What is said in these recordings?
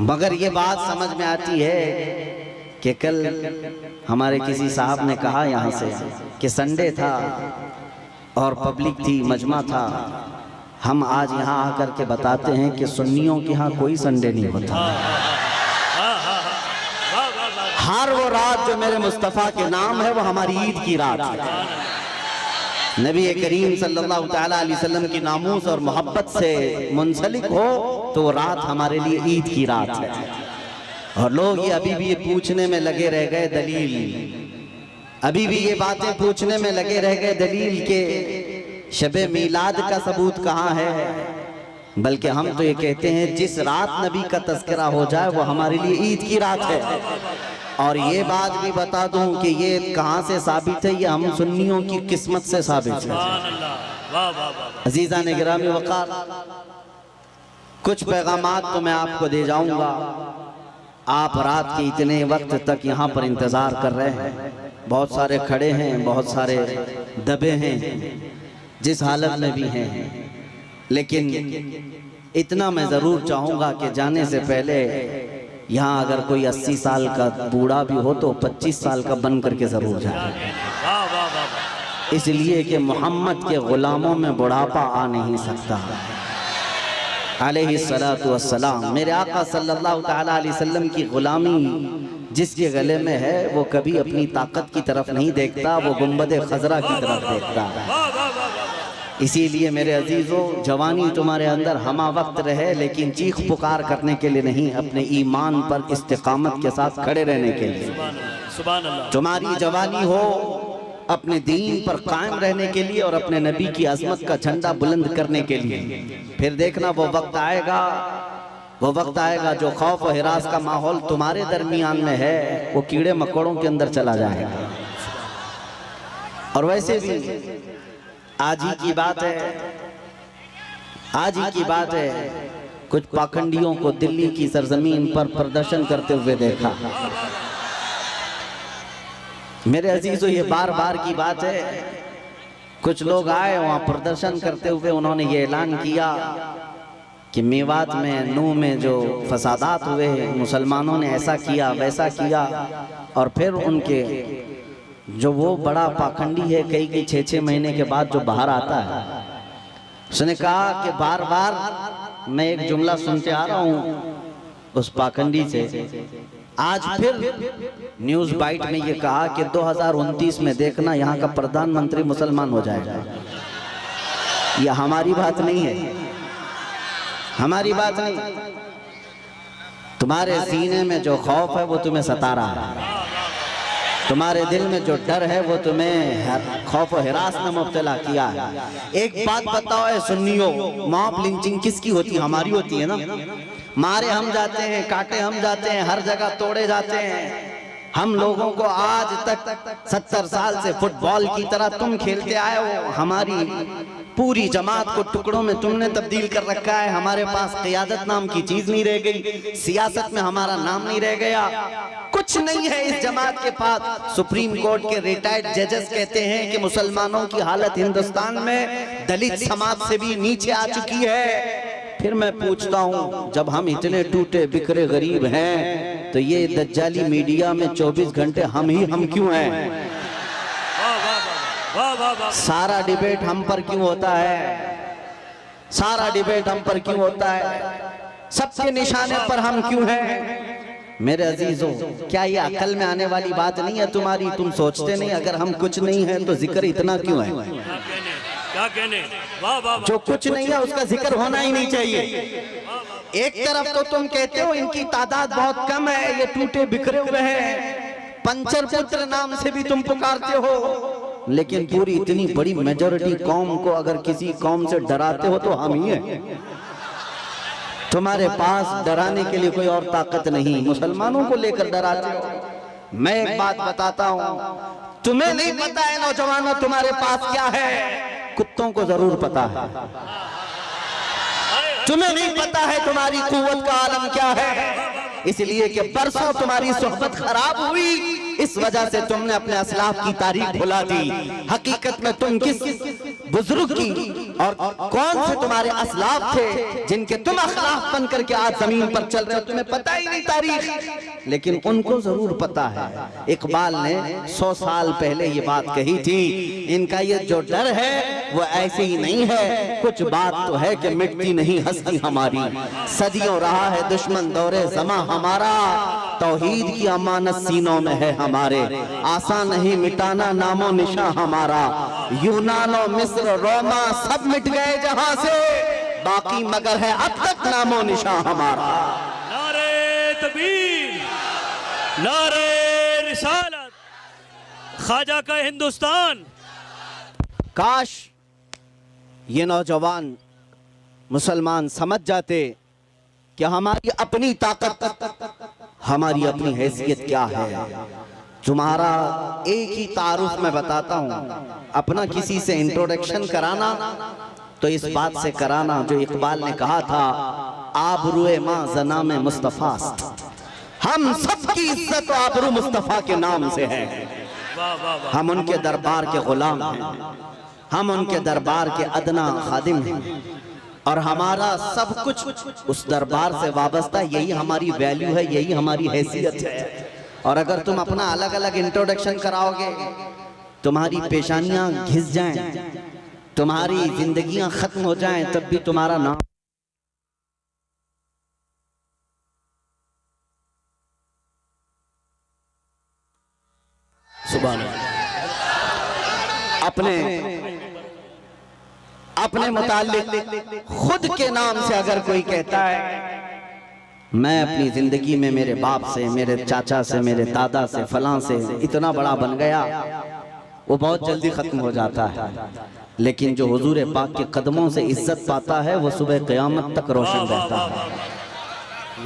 मगर ये बात समझ में आती है कि कल हमारे किसी साहब ने कहा यहाँ से कि संडे था और पब्लिक थी, मजमा था। हम आज यहाँ आकर के बताते हैं कि सुन्नियों के यहाँ कोई संडे नहीं होता। हर वो रात जो मेरे मुस्तफ़ा के नाम है वो हमारी ईद की रात है। नबी करीम सल्लल्लाहु तआला अलैहि वसल्लम की नामूस और मोहब्बत से मुंसलिक हो तो वो रात हमारे लिए ईद की रात है। और लोग ये अभी भी ये पूछने में लगे रह गए दलील, अभी भी ये बातें पूछने में लगे रह गए दलील के शबे मीलाद का सबूत कहाँ है। बल्कि हम तो ये कहते हैं जिस रात नबी का तज़किरा हो जाए वो हमारे लिए ईद की रात है। और ये बात भी बता दूं कि ये कहाँ से साबित है, ये हम सुन्नियों की किस्मत से साबित है। अजीज़ा ने गिरामी वक़ार, कुछ पैगामात तो मैं आपको दे जाऊंगा। आप रात के इतने वक्त तक यहाँ पर इंतज़ार कर रहे हैं, बहुत सारे खड़े हैं, बहुत सारे दबे हैं, जिस हालत में भी हैं। लेकिन इतना मैं ज़रूर चाहूँगा कि जाने से पहले यहाँ अगर कोई 80 साल का बूढ़ा भी हो तो 25 साल का बन करके ज़रूर जाए, इसलिए कि मोहम्मद के ग़ुलामों में बुढ़ापा आ नहीं सकता। अलैहिस्सलातु वस्सलाम, मेरे आका सल्लल्लाहु तआला अलैहि वसल्लम की ग़ुलामी जिसके गले में है वो कभी अपनी ताकत की तरफ नहीं देखता, वो गुंबद खजरा की तरफ देखता है। इसीलिए मेरे अजीज़ों, जवानी तुम्हारे अंदर हमा वक्त रहे, लेकिन चीख पुकार करने के लिए नहीं, अपने ईमान पर इस्तिकामत के साथ खड़े रहने के लिए। तुम्हारी जवानी हो अपने दीन पर कायम रहने के लिए और अपने नबी की अज़मत का झंडा बुलंद करने के लिए। फिर देखना वो वक्त आएगा, वो वक्त आएगा जो खौफ और हिरास का माहौल तुम्हारे दरमियान में है वो कीड़े मकोड़ों के अंदर चला जाएगा। और वैसे भी आज ही की बात है, आज ही की बात है, कुछ पाखंडियों को दिल्ली की सरजमीन पर प्रदर्शन करते हुए देखा। मेरे अजीजों, ये बार बार की बात है, कुछ लोग आए वहाँ प्रदर्शन करते हुए, उन्होंने ये ऐलान किया कि मेवात में, नूह में जो फसादात हुए, मुसलमानों ने ऐसा किया वैसा किया। और फिर उनके जो वो बड़ा पाखंडी है, कई 6-6 महीने के बाद जो बाहर आता है, उसने कहा कि बार बार मैं एक जुमला सुनते आ रहा हूँ उस पाखंडी से। आज फिर न्यूज़ बाइट में ये कहा कि 2029 में देखना यहाँ का प्रधानमंत्री मुसलमान हो जाएगा। यह हमारी बात नहीं है, हमारी बात नहीं। तुम्हारे सीने में जो खौफ है वो तुम्हें सता रहा है, तुम्हारे दिल में जो डर है वो तुम्हें खौफ और हिरास में मुब्तला किया है। एक बात बताओ है सुन्नियों, मॉब लिंचिंग किसकी होती है? हमारी होती है ना। मारे हम जाते हैं, काटे हम जाते हैं, हर जगह तोड़े जाते हैं। हम लोगों को आज तक 70 साल से फुटबॉल की तरह तुम खेलते आए हो, हमारी पूरी जमात को टुकड़ों में तुमने तब्दील कर रखा है। हमारे पास क़ियादत नाम की चीज नहीं रह गई, सियासत में हमारा नाम नहीं रह गया, कुछ नहीं है इस जमात के पास। सुप्रीम कोर्ट के रिटायर्ड जजेस कहते हैं कि मुसलमानों की हालत हिंदुस्तान में दलित समाज से भी नीचे आ चुकी है। फिर मैं पूछता हूँ, जब हम इतने टूटे बिखरे गरीब हैं तो ये दज्जाली मीडिया में 24 घंटे हम क्यों हैं? सारा डिबेट हम पर क्यों होता है? सारा डिबेट हम पर क्यों होता है? सबके निशाने पर हम क्यों हैं? मेरे अजीजों, क्या ये अकल में आने वाली बात नहीं है तुम्हारी? तुम सोचते नहीं अगर हम कुछ नहीं है तो जिक्र इतना क्यों है? क्या कहने? वाह वाह, जो कुछ नहीं है उसका जिक्र होना ही नहीं चाहिए। एक तरफ तो तुम कहते हो इनकी तादाद बहुत कम है, ये टूटे बिखरे हुए हैं, पंचर पुत्र नाम से भी तुम पुकारते हो, लेकिन पूरी इतनी बड़ी मेजॉरिटी कौम को अगर किसी कौम से डराते हो तो हम ही हैं। तुम्हारे पास डराने के लिए कोई और ताकत नहीं, मुसलमानों को लेकर डराते हो। मैं एक बात बताता हूँ, तुम्हें नहीं पता है नौजवानों तुम्हारे पास क्या है, कुत्तों को जरूर पता है। तुम्हें नहीं पता है तुम्हारी कुव्वत का आलम क्या है, इसलिए कि बरसों तुम्हारी सोहबत खराब हुई, इस वजह से तुमने अपने असलाफ की तारीख भुला दी। हकीकत में तुम किस बुजुर्ग की और कौन से तुम्हारे असलाफ थे जिनके तुम अखलाफ बन करके आज जमीन पर चल रहे हो, तुम्हें पता ही नहीं तारीख, लेकिन उनको जरूर पता है। इकबाल ने 100 साल पहले ये बात कही थी, इनका ये जो डर है वो ऐसे ही नहीं है, कुछ बात तो है कि मिटती नहीं हस्ती हमारी, सदियों रहा है दुश्मन दौरे ज़मा हमारा, तौहीद की अमानत सीनों में है हमारे, आसान नहीं मिटाना नामो निशा हमारा, यूनानो मिस्र रोमा सब मिट गए जहां से, बाकी मगर है अब तक नामो निशा हमारा। नारे तकबीर, नारे रिसालत, ख्वाजा का हिंदुस्तान। काश ये नौजवान मुसलमान समझ जाते कि हमारी अपनी ताकत, हमारी अपनी हैसियत क्या है। तुम्हारा एक ही तारुफ मैं बताता हूँ, अपना किसी से इंट्रोडक्शन कराना तो इस बात से कराना जो इकबाल ने कहा था, आबरूए माँ जना में मुस्तफ़ास्त, हम सबकी इज्जत आबरू मुस्तफ़ा के नाम से है। हम उनके दरबार के गुलाम हैं, हम उनके दरबार के अदना खादिम हैं, और हमारा सब कुछ उस दरबार से वाबस्ता, यही हमारी वैल्यू है, यही हमारी हैसियत है। और अगर तुम अपना अलग अलग इंट्रोडक्शन कराओगे, तुम्हारी पेशानियां घिस जाएं, तुम्हारी जिंदगियां खत्म हो जाएं, तब भी तुम्हारा नाम सुभान अल्लाह। अपने मुताल्लिक खुद के नाम से अगर कोई कहता है मैं अपनी जिंदगी में मेरे बाप से, मेरे चाचा से, मेरे दादा से, फलां से इतना बड़ा बन गया, वो बहुत जल्दी खत्म हो जाता है। लेकिन जो हुजूर पाक के कदमों से इज्जत पाता है वो सुबह क़यामत तक रोशन रहता है।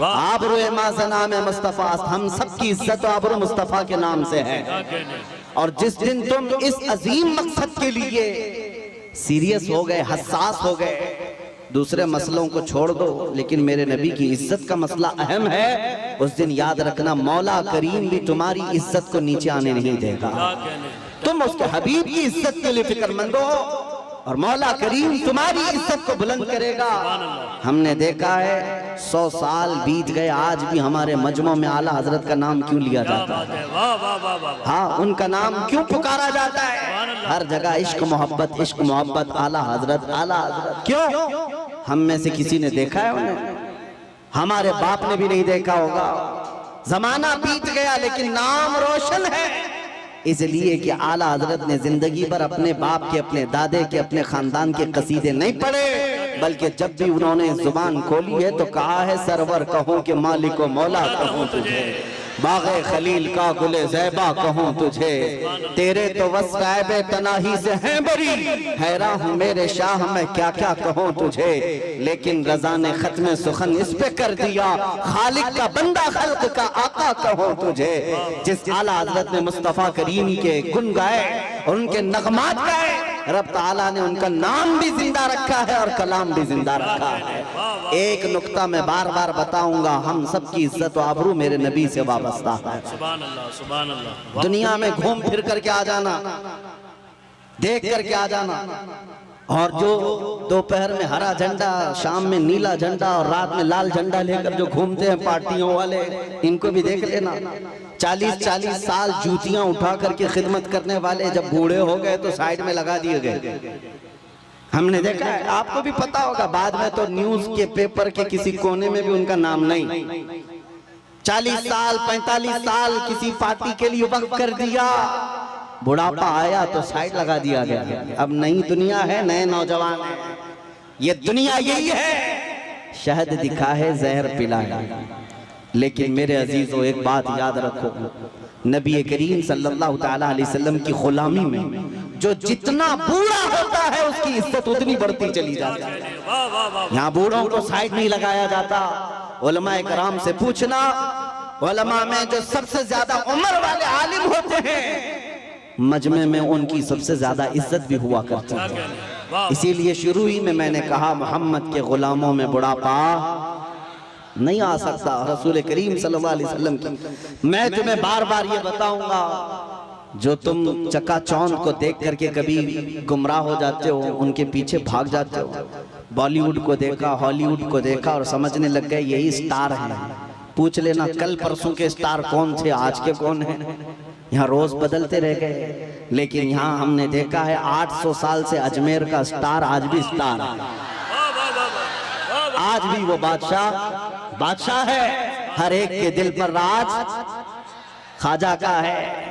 आबरू माज़ना में मुस्तफ़ा, हम सबकी इज्जत आबरू मुस्तफ़ा के नाम से है। और जिस दिन तुम इस अजीम मकसद के लिए सीरियस हो गए, हसास हो गए, दूसरे मसलों को छोड़ दो, लेकिन मेरे नबी की इज्जत का मसला अहम है, उस दिन याद रखना मौला करीम भी तुम्हारी इज्जत को नीचे आने नहीं देगा। तुम उसके हबीब की इज्जत के लिए फिक्रमंद हो और मौला करीम तुम्हारी इज्जत को बुलंद करेगा। हमने देखा है 100 साल बीत गए, आज भी हमारे मजमों में आला हजरत का नाम क्यों लिया जाता है? हाँ, उनका नाम क्यों पुकारा जाता है? हर जगह इश्क मोहब्बत, इश्क मोहब्बत, आला हजरत, आला हजरत। क्यों? हम में से किसी ने देखा है उन्हें? हमारे बाप ने भी नहीं देखा होगा। जमाना बीत गया लेकिन नाम रोशन है, इसलिए कि आला हजरत ने जिंदगी भर अपने बाप के, अपने दादे के, अपने खानदान के कसीदे नहीं पढ़े, बल्कि जब भी उन्होंने जुबान खोली है तो कहा है सरवर कहूं कि मालिको मौला कहूं तुझे, बाग़े खलील का गुले ज़ैबा कहूं तुझे, तेरे तो वस्फ़ तनाही से हैं बरी, हैरान हूँ मेरे शाह मैं क्या क्या कहूं तुझे, लेकिन रज़ा ने ख़त्म सुखन इस पे कर दिया, खालिक का बंदा खल्क का आका कहूं तुझे। जिस आला हज़रत ने मुस्तफ़ा करीम के गुन गाए और उनके नगमात गाए, रब ताला ने उनका नाम भी जिंदा रखा है और कलाम भी जिंदा रखा है। एक नुक्ता मैं बार बार बताऊंगा, हम सब की इज्जत और आबरू मेरे नबी से वाबस्ता है। सुभान अल्लाह, सुभान अल्लाह। दुनिया में घूम फिर करके आ जाना, देख करके आ जाना, और जो दोपहर में हरा झंडा, शाम में नीला झंडा और रात में लाल झंडा लेकर जो घूमते हैं पार्टियों वाले, इनको भी देख लेना। 40-40 साल जूतियां उठा करके खिदमत करने वाले जब बूढ़े हो गए तो साइड में लगा दिए गए। हमने देखा है, आपको भी पता होगा, बाद में तो न्यूज के पेपर के किसी कोने में भी उनका नाम नहीं। 40 साल 45 साल किसी पार्टी के लिए वक्त कर दिया, बुढ़ापा आया तो साइड लगा दिया गया। अब नई दुनिया है, नए नौजवान है, ये दुनिया यही है, शहद दिखा है जहर पिलाया। लेकिन मेरे अजीजों एक बात याद रखो, नबी करीम सल्लल्लाहु तआला अलैहि वसल्लम की गुलामी में जो जितना बूढ़ा होता है उसकी इज्जत उतनी बढ़ती चली जाती है। यहाँ बूढ़ों को साइड नहीं लगाया जाता। उलमा इकराम से पूछना, उलमा में जो सबसे ज्यादा उम्र वाले आलिम होते हैं मजमे में उनकी सबसे ज्यादा इज्जत भी हुआ करती है। इसीलिए शुरू ही में मैंने कहा मोहम्मद के गुलामों में बुढ़ापा नहीं आ सकता। रसूल करीम सल्लल्लाहु अलैहि वसल्लम की मैं तुम्हें बार बार ये बताऊंगा, जो तुम चकाचौंध को देख करके कभी गुमराह हो जाते हो, उनके पीछे भाग जाते हो। बॉलीवुड को देखा, हॉलीवुड को देखा और समझने लग गए यही स्टार हैं। पूछ लेना कल परसों के स्टार कौन थे, आज के कौन हैं। यहाँ रोज बदलते रह गए। लेकिन यहाँ हमने देखा है 800 साल से अजमेर का स्टार आज भी स्टार है। आज भी वो बादशाह है। हर एक के दिल पर राज ख्वाजा का है।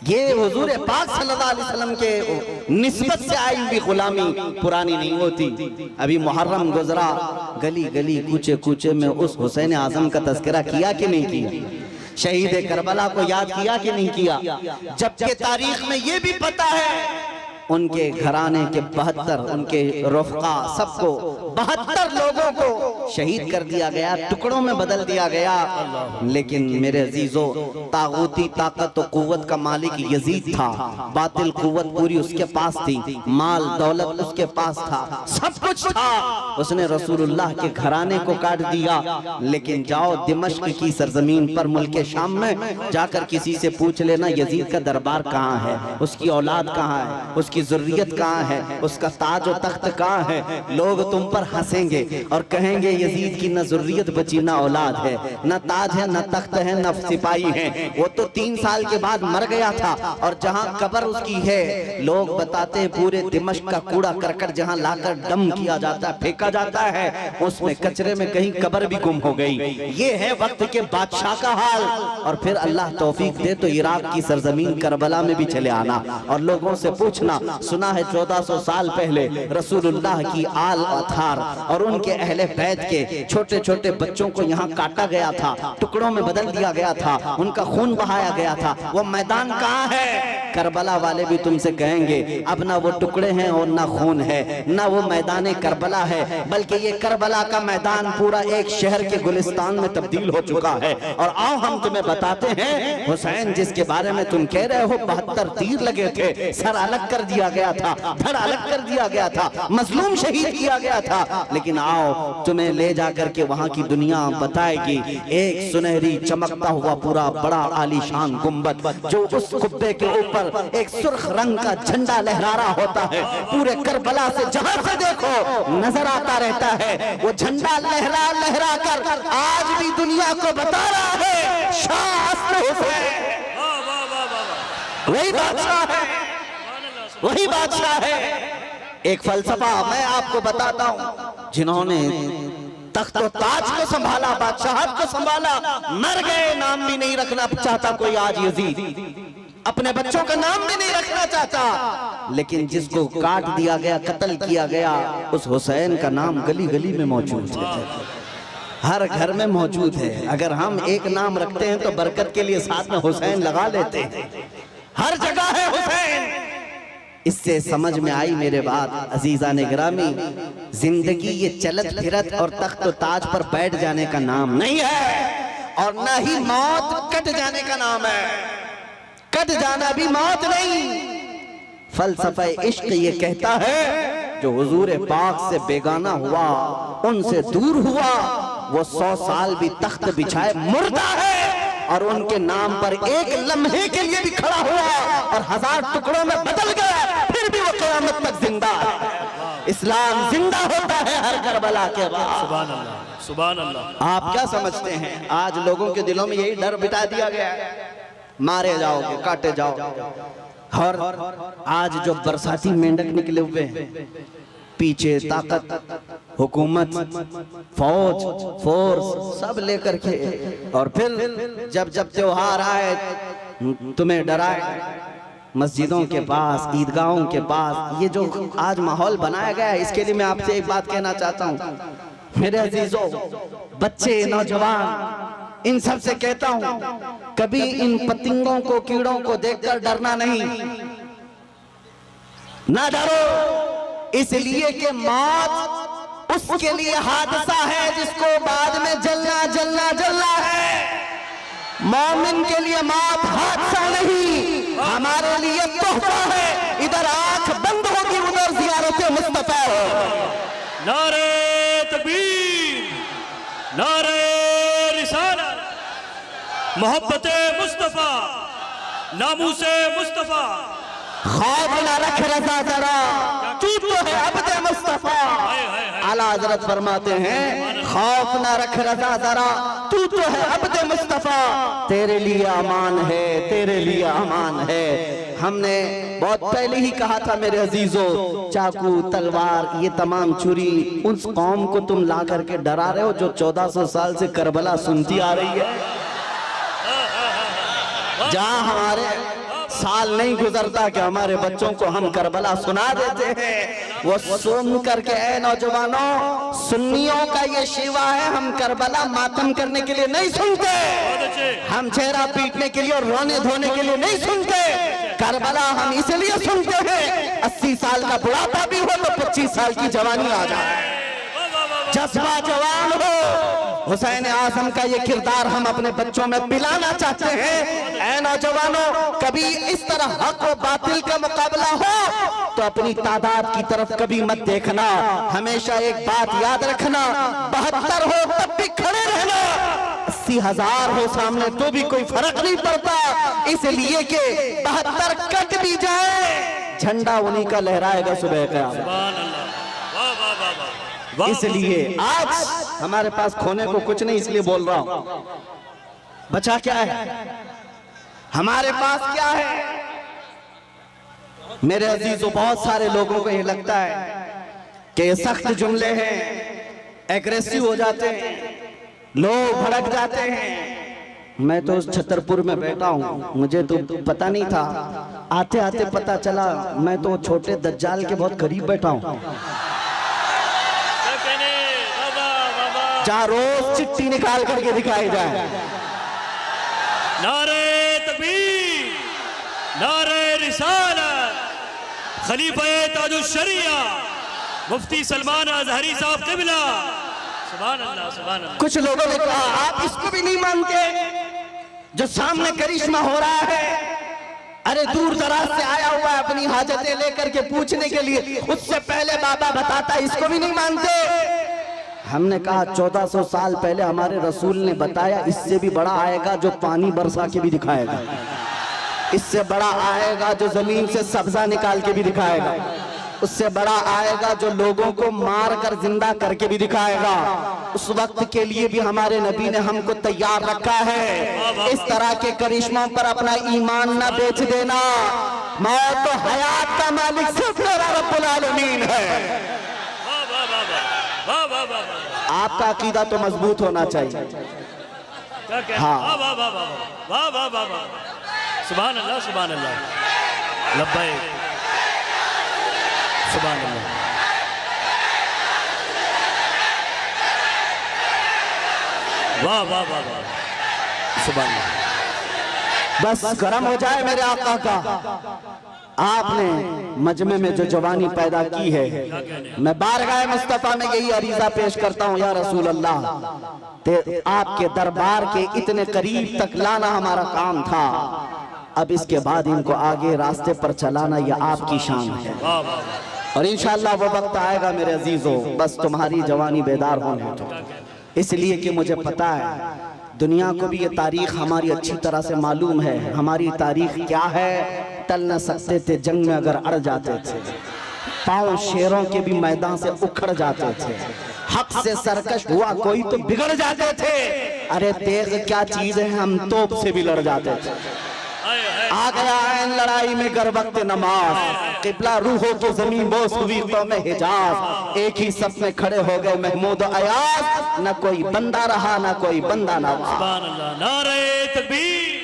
ये हुजूर पाक सल्लल्लाहु अलैहि वसल्लम के निस्बत से आई हुई गुलामी पुरानी नहीं होती। अभी मुहर्रम गुजरा, गली गली कूचे कूचे में उस हुसैन आजम का तज़किरा किया कि नहीं किया? शहीद करबला को याद किया कि नहीं किया? जबकि तारीख में ये भी पता है उनके घराने के 72 उनके रफ़क़ा सबको 72 लोगों को शहीद कर दिया गया, टुकड़ों में बदल दिया गया। लेकिन मेरे अजीजों, तागूती ताकत और कुव्वत का मालिक यजीद था। बातिल कुव्वत पूरी उसके पास थी, माल दौलत उसके पास था, सब कुछ था। उसने रसूलुल्लाह के घराने को काट दिया। लेकिन जाओ दिमश्क की सरजमीन पर मुल्क शाम में जाकर किसी से पूछ लेना यजीद का दरबार कहाँ है, उसकी औलाद कहाँ है, उसकी ज़ुर्रियत कहाँ है, उसका ताज और तख्त कहाँ है। लोग तुम पर हंसेंगे और कहेंगे यजीद की न ज़ुर्रियत बची, न औलाद है, न ताज है, न तख्त है, न सिपाही है। वो तो 3 साल के बाद मर गया था। और जहाँ कब्र उसकी है, लोग बताते हैं पूरे दिमश्क का कूड़ा करकट जहाँ लाकर डम किया जाता है, फेंका जाता है, उसमें कचरे में कहीं कब्र भी गुम हो गई। ये है वक्त के बादशाह का हाल। और फिर अल्लाह तौफीक दे तो इराक की सरजमीन करबला में भी चले आना और लोगों से पूछना, सुना है 1400 साल पहले रसूलुल्लाह की आल अथार और उनके अहले बैत के छोटे छोटे बच्चों को यहाँ काटा गया था, टुकड़ों में बदल दिया गया था, उनका खून बहाया गया था। वो मैदान कहाँ है? करबला वाले भी तुमसे कहेंगे अब ना वो टुकड़े हैं और ना खून है, ना वो मैदान करबला है, बल्कि ये करबला का मैदान पूरा एक शहर के गुलिस्तान में तब्दील हो चुका है। और आओ हम तुम्हें बताते हैं, हुसैन जिसके बारे में तुम कह रहे हो 72 तीर लगे थे, सर अलग कर दिया गया था, धड़ अलग कर दिया गया था, मजलूम शहीद किया गया था। लेकिन आओ तुम्हें ले जाकर के वहां की दुनिया बताएगी एक सुनहरी चमकता हुआ पूरा बड़ा आलीशान गुंबद, जो उस कुब्बे के ऊपर एक सुर्ख रंग का झंडा लहरा रहा होता है। पूरे करबला से जहां से देखो नजर आता रहता है। वो झंडा लहरा लहरा कर आज भी दुनिया को बता रहा है शाह असल हुसैन वही बादशाह है, वही बादशाह है। एक फलसफा मैं आपको बताता हूं, जिन्होंने तख्त और ताज को संभाला, बादशाहत को संभाला, मर गए, नाम भी नहीं रखना चाहता कोई आज यजीद, अपने बच्चों का नाम भी नहीं रखना चाहता। लेकिन जिसको काट दिया गया, कत्ल किया गया, उस हुसैन का नाम गली गली में मौजूद है, हर घर में मौजूद है। अगर हम एक नाम रखते हैं तो बरकत के लिए साथ में हुसैन लगा लेते हैं, हर जगह है हुसैन। इससे समझ में आई मेरे बात अजीजा ने गिरामी, जिंदगी ये चलत फिरत और तख्त ताज पर बैठ जाने का नाम नहीं है और ना ही मौत कट जाने का नाम है। कट जाना भी मौत नहीं। फलसफा इश्क ये कहता है जो हुजूर पाक से बेगाना हुआ, उनसे दूर हुआ, वो 100 साल भी तख्त बिछाए मुर्दा है और उनके नाम पर एक लम्हे के लिए भी खड़ा हुआ और 1000 टुकड़ों में बदल गया, फिर भी वो क़यामत तक जिंदा है। इस्लाम जिंदा होता है हर करबला के बाद। सुभान अल्लाह, सुभान अल्लाह। आप क्या समझते हैं आज लोगों के दिलों में यही डर बिठा दिया गया है, मारे जाओगे, काटे जाओ। और आज जो बरसाती मेंढक निकले हुए हैं, पीछे ताकत, हुकूमत, फौज, फोर्स सब लेकर के, और फिर जब जब त्योहार आए तुम्हें डराए, मस्जिदों के पास, ईदगाहों के पास, ये जो आज माहौल बनाया गया है, इसके लिए मैं आपसे एक बात कहना चाहता हूँ मेरे अजीजों, बच्चे, नौजवान, इन सब से कहता हूँ कभी इन पतंगों को, कीड़ों को देखकर डरना नहीं, ना डरो, इसलिए कि मौत उसके लिए हादसा है जिसको बाद में जलना जलना जलना है। मोमिन के लिए मौत हादसा नहीं, हमारे लिए तोहफा है। इधर आंख बंद होगी, उधर ज़ियारत मुस्तफा हो। नारे तकबीर, नारे रिसालत, मोहब्बत मुस्तफा, नामूसे मुस्तफा, खौफ न रख रजा जरा, तू तो है अब्दे मुस्तफा। आला हजरत फरमाते हैं खौफ न रख रजा जरा, तू तो है अब्दे मुस्तफा, तेरे लिए अमान है, तेरे लिए अमान है। हमने बहुत पहले ही कहा था मेरे अजीजों, चाकू तलवार ये तमाम छुरी उस कौम को तुम ला करके डरा रहे हो जो 1400 साल से करबला सुनती आ रही है। जहां हमारे साल नहीं गुजरता कि हमारे बच्चों को हम करबला सुना देते हैं। वो सुन करके ऐ नौजवानों, सुन्नियों का ये शिवा है, हम करबला मातम करने के लिए नहीं सुनते, हम चेहरा पीटने के लिए और रोने धोने के लिए नहीं सुनते। करबला हम इसलिए सुनते हैं 80 साल का बुढ़ापा भी हो तो 25 साल की जवानी आ जाए, जज्बा जवान हो। हुसैन आजम का ये किरदार हम अपने बच्चों में पिलाना चाहते हैं। ऐ नौजवानों, कभी इस तरह हक और बातिल का मुकाबला हो तो अपनी तादाद की तरफ कभी मत देखना, हमेशा एक बात याद रखना, 72 हो तब भी खड़े रहना, 80,000 हो सामने तो भी कोई फर्क नहीं पड़ता, इसलिए कि 72 कट भी जाए झंडा उन्हीं का लहराएगा सुबह क़यामत। इसलिए आज हमारे पास खोने को कुछ नहीं, इसलिए बोल रहा हूं। बचा क्या है हमारे पास, क्या है मेरे अजीजों? बहुत सारे लोगों को ये लगता है कि ये सख्त जुमले हैं, एग्रेसिव हो जाते हैं, लोग भड़क जाते हैं। मैं तो उस छतरपुर में बैठा हूं, मुझे तो पता नहीं था, आते आते पता चला मैं तो छोटे दज्जाल के बहुत करीब बैठा हूं, जहां रोज चिट्ठी निकाल करके दिखाई जाए। नारे तकबीर, नारे रिसालत, खलीफे ताजुश शरिया मुफ्ती सलमान अजहरी साहब क़िबला, सुभान अल्लाह सुभान अल्लाह। कुछ लोगों ने कहा आप इसको भी नहीं मानते जो सामने करिश्मा हो रहा है? अरे दूर दराज से आया हुआ है अपनी हाजतें लेकर के पूछने के लिए, उससे पहले बाबा बताता, इसको भी नहीं मानते। हमने कहा 1400 साल पहले हमारे रसूल ने बताया, इससे भी बड़ा आएगा जो पानी बरसा के भी दिखाएगा, इससे बड़ा आएगा जो जमीन से सब्जा निकाल के भी दिखाएगा, उससे बड़ा आएगा जो लोगों को मार कर जिंदा करके भी दिखाएगा। उस वक्त के लिए भी हमारे नबी ने हमको तैयार रखा है। इस तरह के करिश्मों पर अपना ईमान न बेच देना। मौत तो हयात का मालिक सिर्फ मेरा रब्बुल आलमीन है। आपका अकीदा तो मजबूत होना चाहिए। हाँ, सुभान अल्लाह सुभान अल्लाह, लब्बैक सुभान अल्लाह। वाह वाह वाह वाह सुभान अल्लाह। बस गरम हो जाए मेरे आका का। आपने मजमे में जो जवानी पैदा की है, मैं बारगाह मुस्तफा में यही अरीजा पेश करता हूँ, या रसूल अल्लाह, आपके दरबार के इतने करीब तक लाना हमारा काम था, अब इसके बाद इनको आगे रास्ते पर चलाना यह आपकी शान है। और इंशाअल्लाह वो वक्त आएगा मेरे अजीजों, बस तुम्हारी जवानी बेदार होने दो। इसलिए कि मुझे पता है दुनिया को भी ये तारीख हमारी अच्छी तरह से मालूम है। हमारी तारीख क्या है? टल न सकते थे जंग में अगर अड़ जाते थे, पांव शेरों के भी मैदान से उखड़ जाते थे, हक से सरकश हुआ कोई तो बिगड़ जाते थे। अरे तेग क्या चीज है, हम तोप से भी लड़ जाते थे। आ गया है लड़ाई में गर वक्त नमाज, किबला रूहों की जमीन बोस हुई तो में हिजाज, एक ही सफ में खड़े हो गए महमूद अयाज, न कोई बंदा रहा न कोई बंदा नवाज। सुभान अल्लाह, नारे तकबीर।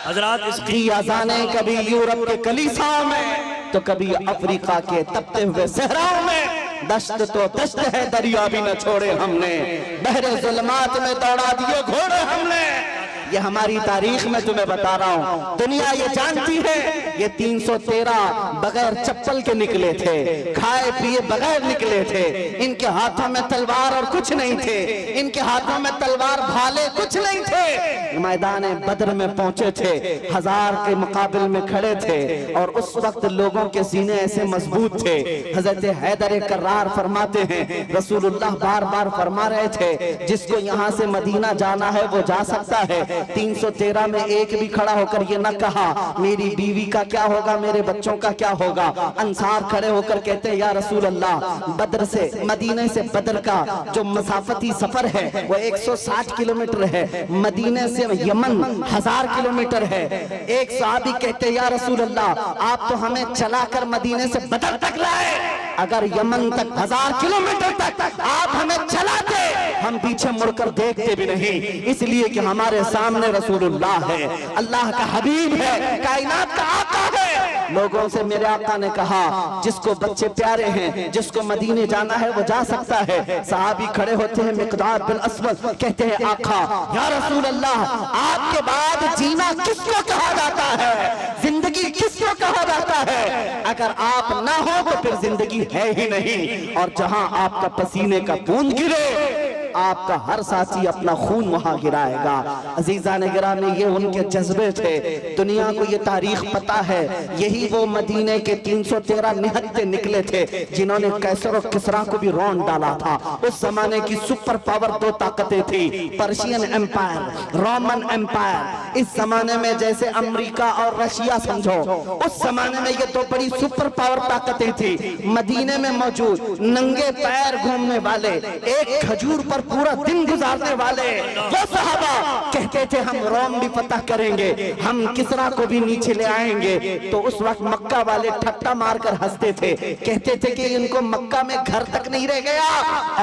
हजरात इसकी अज़ानें कभी यूरोप के कलीसाओं में तो कभी अफ्रीका के तपते हुए सहराओं में, दश्त तो दश्त है दरिया भी न छोड़े हमने, बहरे जुल्मात में दौड़ा दिए घोड़े हमने। ये हमारी तारीख में तुम्हें बता रहा हूँ, दुनिया ये जानती है ये 313 बगैर चप्पल के निकले थे, खाए पिए बगैर निकले थे, इनके हाथों में तलवार और कुछ नहीं थे, इनके हाथों में तलवार भाले कुछ नहीं थे, मैदान बद्र में पहुंचे थे, 1000 के मुकाबले में खड़े थे और उस वक्त लोगों के सीने ऐसे मजबूत थे। हजरत हैदर कर्रार फरमाते हैं रसूलुल्लाह बार बार फरमा रहे थे जिसको यहाँ से मदीना जाना है वो जा सकता है, 313 में एक भी खड़ा होकर ये ना कहा मेरी बीवी का क्या होगा, मेरे बच्चों का क्या होगा। अंसार खड़े होकर कहते हैं या रसूल अल्लाह, बदर से मदीने से बदर का जो मसाफती सफर है वो 160 किलोमीटर है, मदीने से यमन 1000 किलोमीटर है। एक सहाबी कहते हैं या रसूल अल्लाह, आप तो हमें चलाकर मदीने से बदर तक लाए, अगर यमन तक 1000 किलोमीटर तक आप हमें चलाते हम पीछे मुड़कर देखते भी नहीं, इसलिए कि हमारे सामने रसूलुल्लाह है, अल्लाह का हबीब है, कायनात का आका है। लोगों से मेरे आका ने कहा जिसको बच्चे प्यारे हैं, जिसको मदीने जाना है वो जा सकता है। सहाबी खड़े होते हैं, मिकदाद बिन अस्वद कहते हैं आका या रसूल अल्लाह, आपके बाद जीना किसको कहा जाता है, जिंदगी किसको कहा जाता है, अगर आप ना हो तो फिर जिंदगी है ही नहीं। और जहां आपका पसीने का बूंद गिरे आपका हर साथी अपना खून वहां गिराएगा। अजीजा ने गिराने ये उनके जज्बे थे, दुनिया को ये तारीख पता है, यही वो मदीने के 313 निहत्ते निकले थे जिन्होंने कैसर और किसरा को भी रौंद डाला था। उस जमाने की सुपर पावर दो ताकतें थी, पर्शियन एम्पायर, रोमन एम्पायर। इस जमाने में जैसे अमेरिका और रशिया समझो, उस जमाने में ये दो बड़ी सुपर पावर ताकतें थी। मदीने में मौजूद नंगे पैर घूमने वाले, एक खजूर पर पूरा दिन गुजारने वाले वो सहाबा कहते थे हम रोम भी फतह करेंगे, हम किसरा को भी नीचे ले आएंगे। तो उस वक्त मक्का वाले ठट्टा मारकर हंसते थे, कहते थे कि इनको मक्का में घर तक नहीं रह गया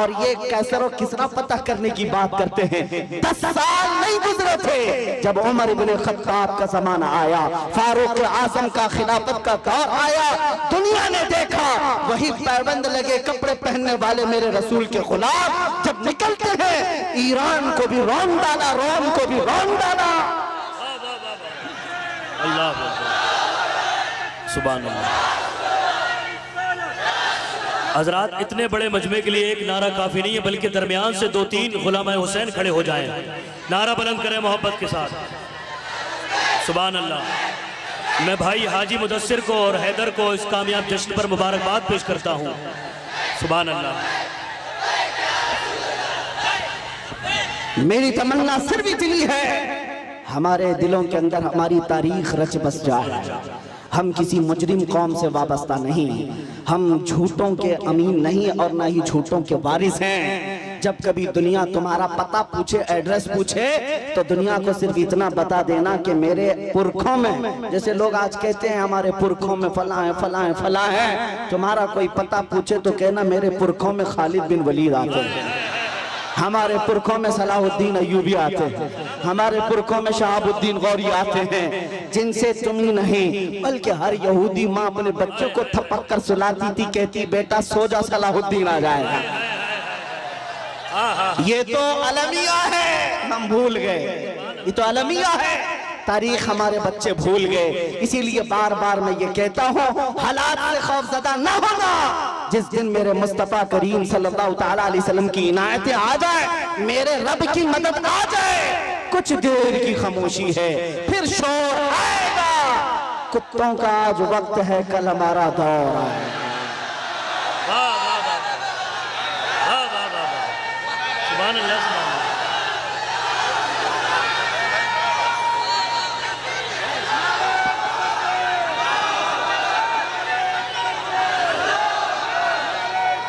और ये कैसर और किसरा फतह करने की बात करते हैं। 10 साल नहीं गुजरे थे जब उमर इब्ने खत्ताब का जमाना आया, फारूक आजम का खिलाफत का दौर आया, दुनिया ने देखा वही पैबंद लगे कपड़े पहनने वाले मेरे रसूल के खिलाफ जब निकलते हैं, ईरान को भी रौंद डाला, रोम को भी रौंद डाला। अल्लाह सुभान अल्लाह। हजरात, इतने बड़े मजमे के लिए एक नारा काफी नहीं है, बल्कि दरमियान से 2-3 गुलाम हुसैन खड़े हो जाएं, नारा बुलंद करें मोहब्बत के साथ। सुभान अल्लाह। मैं भाई हाजी मुदस्सिर को और हैदर को इस कामयाब जश्न पर मुबारकबाद पेश करता हूँ। सुभान अल्लाह। मेरी तमन्ना सिर्फ इतनी है, हमारे दिलों के अंदर हमारी तारीख रच बस जाए। हम किसी मुजरिम कौम से वाबस्ता नहीं, हम झूठों के अमीन नहीं और ना ही झूठों के वारिस हैं। जब कभी दुनिया तुम्हारा पता पूछे, एड्रेस पूछे, तो दुनिया को सिर्फ इतना बता देना कि मेरे पुरखों में, जैसे लोग आज कहते हैं हमारे पुरखों में फला है फला है फला है, तुम्हारा कोई पता पूछे तो कहना मेरे पुरखों में खालिद बिन वलीद आते हैं, हमारे पुरखों में सलाहुद्दीन अय्यूबी आते हैं, हमारे पुरखों में शहाबुद्दीन गौरी आते हैं, जिनसे तुम ही नहीं बल्कि हर यहूदी माँ अपने बच्चों को थपक कर सुलाती थी, कहती बेटा सो जा सलाहुद्दीन आ जाएगा। ये तो अलमिया है, हम भूल गए, ये तो अलमिया है, तारीख हमारे बच्चे भूल गए। इसीलिए बार बार मैं ये कहता हूँ हालात से खौफजदा न होना। जिस दिन मेरे मुस्तफा करीम सल्लल्लाहु तआला अलैहि वसल्लम की इनायतें आ जाए, मेरे रब की मदद आ जाए, कुछ देर की खामोशी है फिर शोर आएगा। कुत्तों का आज वक्त है, कल हमारा दौर आएगा। सुभान अल्लाह।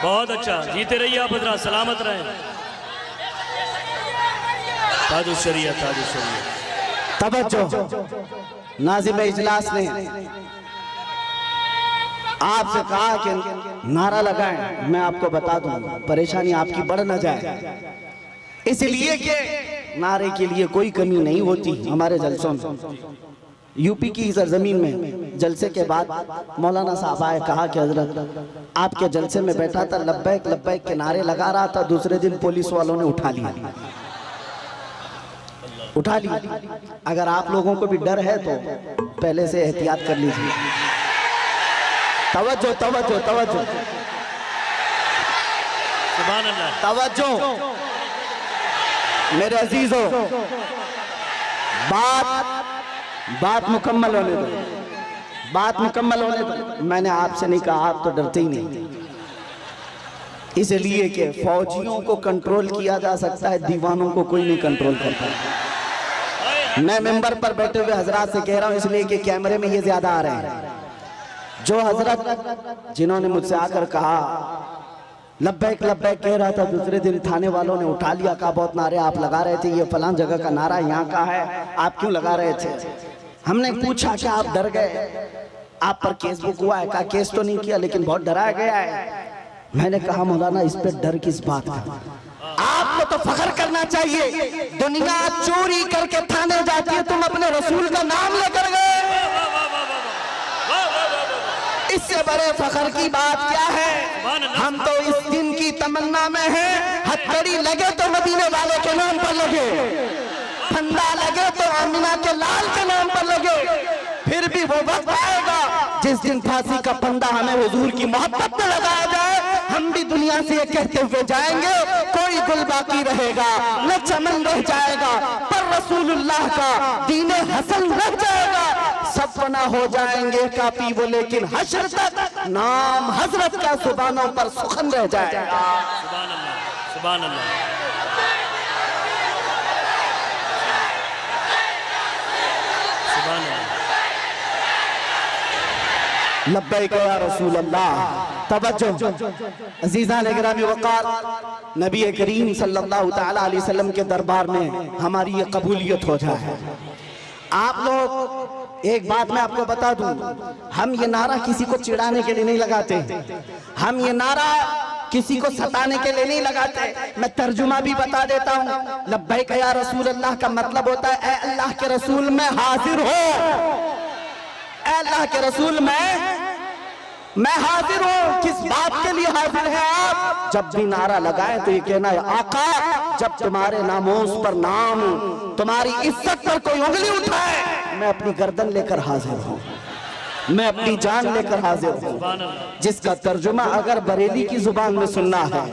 बहुत अच्छा, जीते रहिए आप हजरात, सलामत रहें। ताजुल शरीयत, ताजुल शरीयत। तवज्जो, नाज़िम इजलास ने आपसे कहा कि नारा लगाएं, मैं आपको बता दूं परेशानी आपकी बढ़ न जाए, इसलिए कि नारे के लिए कोई कमी नहीं होती हमारे जलसों में। यूपी की सरजमीन में जलसे के बाद मौलाना साहब आए, कहा कि हजरत आपके जलसे में बैठा था, लब्बैक लब्बैक के नारे लगा रहा था, दूसरे दिन पुलिस वालों ने उठा लिया। अगर आप लोगों को भी डर है तो पहले से एहतियात कर लीजिए। तवज्जो तवज्जो तवज्जो, सुभान अल्लाह, तवज्जो मेरे अजीजों, बात मुकम्मल होने दो, बात मुकम्मल होने दो। मैंने आपसे नहीं कहा, आप तो डरते ही नहीं, इसलिए कि फौजियों को कंट्रोल किया जा सकता है, दीवानों को कोई नहीं कंट्रोल करता। मैं मिंबर पर बैठे हुए हजरात से कह रहा हूं इसलिए कि कैमरे में ये ज्यादा आ रहे हैं। जो हजरत जिन्होंने मुझसे आकर कहा लब्बैक लब्बैक कह रहा था, दूसरे दिन थाने वालों ने उठा लिया, कहा बहुत नारे आप लगा रहे थे, ये फलां जगह का नारा यहाँ का है, आप क्यों लगा रहे थे? हमने पूछा क्या आप डर गए, आप पर केस बुक हुआ है? कहा केस तो नहीं किया लेकिन बहुत डराया गया है। मैंने कहा मौलाना इस पे डर किस बात का, आपको तो फख्र करना चाहिए, दुनिया चोरी करके थाने जाती है, तुम अपने रसूल का नाम लेकर गए, इससे बड़े फख्र की बात क्या है? हम तो इस दिन की तमन्ना में हैं, हथकड़ी लगे तो मदीने वाले के नाम पर लगे, फंदा लगे तो आमिना के लाल के नाम पर लगे। फिर भी वो वक्त आएगा जिस दिन फांसी का फंदा हमें हुजूर की मोहब्बत में लगाया जाए, हम भी दुनिया से ये कहते हुए जाएंगे कोई गुल बाकी रहेगा न चमन रह जाएगा, पर रसूलुल्लाह का दीन हसन रह जाएगा। सब फना हो जाएंगे काफी वो, लेकिन हश्र तक नाम हजरत का जुबानों पर सुखन रह जाएगा। सुभान अल्लाह, सुभान अल्लाह। लब्बैक या रसूल अल्लाह। तवज्जो अजीज़ान गिरामी वक़ार, नबी करीम सल्लल्लाहु तआला अलैहि वसल्लम के दरबार में हमारी ये कबूलियत हो जाए। आप लोग एक बात मैं आपको बता दूं, हम ये नारा किसी को चिढ़ाने के लिए नहीं लगाते, हम ये नारा किसी को सताने के लिए नहीं लगाते। मैं तर्जुमा भी बता देता हूँ। लब्बैक या रसूल अल्लाह का मतलब होता है ए अल्लाह के रसूल मैं हाजिर हो, अल्लाह के रसूल मैं हाजिर हूँ। किस बात के लिए हाजिर है आप? जब भी नारा लगाए तो ये कहना है आका, जब तुम्हारे नामोस पर नाम, तुम्हारी इज्जत पर कोई उंगली उठाए, मैं अपनी गर्दन लेकर हाजिर हूँ, मैं अपनी जान लेकर हाजिर हूँ। जिसका तर्जुमा अगर बरेली की जुबान में सुनना है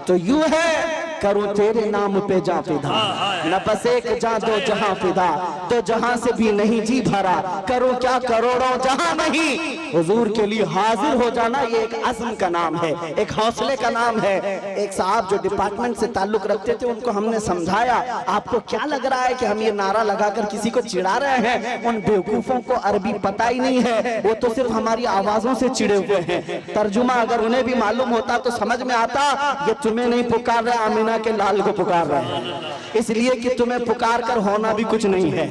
तो यूं है, करूं तेरे नाम पे जा फिदा, न बस एक जा दो जहां फिदा, तो जहां से भी नहीं जी भरा, करूं क्या करोड़ों जहां नहीं। हुजूर के लिए हाजिर हो जाना ये एक अज़्म का नाम है, एक हौसले का नाम है। एक साहब जो डिपार्टमेंट से ताल्लुक रखते थे, उनको हमने समझाया आपको क्या लग रहा है कि हम ये नारा लगाकर किसी को चिढ़ा रहे हैं? उन बेवकूफों को अरबी पता ही नहीं है, वो तो सिर्फ हमारी आवाजों से चिड़े हुए हैं। तर्जुमा अगर उन्हें भी मालूम होता तो समझ में आता, ये तुम्हें नहीं पुकार रहे, आमिना के लाल को पुकार रहे हैं, इसलिए कि तुम्हें पुकार कर होना भी कुछ नहीं है।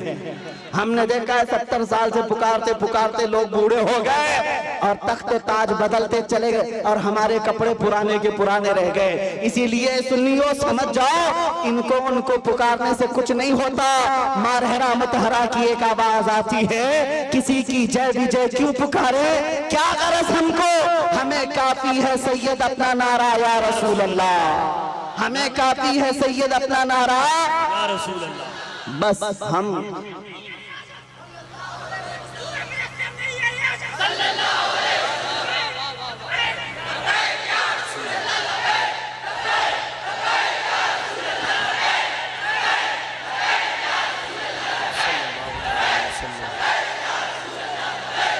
हमने देखा है 70 साल से पुकारते पुकारते लोग बूढ़े हो गए और तख्त ताज बदलते चले गए और हमारे कपड़े पुराने के पुराने रह गए। इसीलिए सुन्नियों समझ जाओ, इनको उनको पुकारने से कुछ नहीं होता। मारहरा मतहरा की एक आवाज आती है, किसी की जय विजय क्यों पुकारे, क्या गरज हमको, हमें काफी है सैयद अपना नारा या रसूल अल्लाह, हमें काफी है सैयद अपना नारा या रसूल अल्लाह। बस हम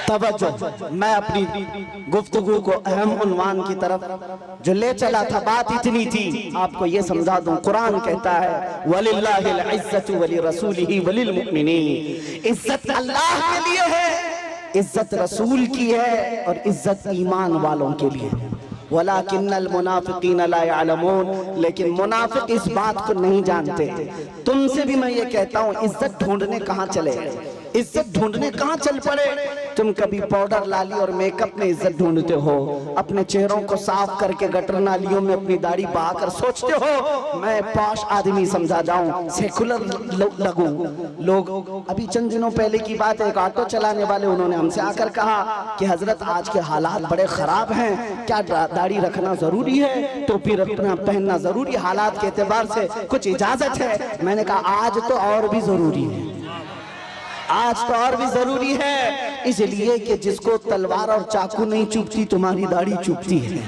तवज्जो, मैं अपनी गुफ्तगू को अहम उन्वान की तरफ जो ले चला था, बात इतनी थी, आपको ये समझा दूं। कुरान कहता है वलिल्लाहिल इज्जतु वलिरसूलिही वलिलमुमिनीन, इज्जत अल्लाह के लिए है, इज्जत रसूल की है और इज्जत ईमान वालों के लिए। वलाकिन्नल मुनाफिकीन ला यअलमून, लेकिन मुनाफिक इस बात को नहीं जानते। तुमसे भी मैं ये कहता हूँ, इज्जत ढूंढने कहाँ चले, इज्जत ढूंढने कहाँ चल पड़े। तुम कभी पाउडर लाली और मेकअप में इज्जत ढूंढते हो, अपने चेहरों को साफ करके गटर नालियों में अपनी दाढ़ी बहाकर सोचते हो मैं पॉश आदमी समझा जाऊं, सेकुलर लगूं। लोग अभी चंद दिनों पहले की बात है, एक ऑटो चलाने वाले उन्होंने हमसे आकर कहा कि हजरत आज के हालात बड़े खराब हैं, क्या दाढ़ी रखना जरूरी है, टोपी रखना पहनना जरूरी, हालात के एतबार से कुछ इजाजत है? मैंने कहा आज तो और भी जरूरी है, आज तो और भी जरूरी है, इसलिए कि जिसको तलवार और चाकू नहीं चुभती, तुम्हारी दाढ़ी चुभती है,